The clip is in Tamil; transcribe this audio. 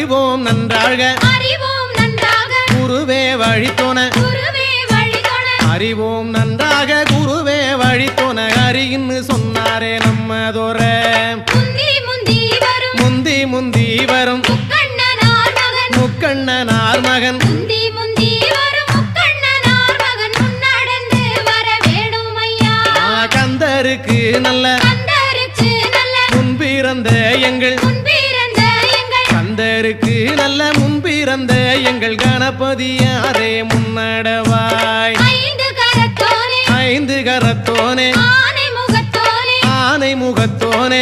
அறிவோம் நன்றாக குருவே வழித்தோன அறிவோம் நன்றாக குருவே வழித்தோன அறின்னு சொன்னாரே நம்மதோர முந்தி முந்தி வரும் முக்கண்ணனார் மகன் கந்தருக்கு நல்ல முன்பிறந்த எங்கள் கந்தருக்கு நல்ல முன்பிறந்த எங்கள் கணபதியாரே முன்னடவாய் ஐந்து கரத்தோனே ஆனை முகத்தோனே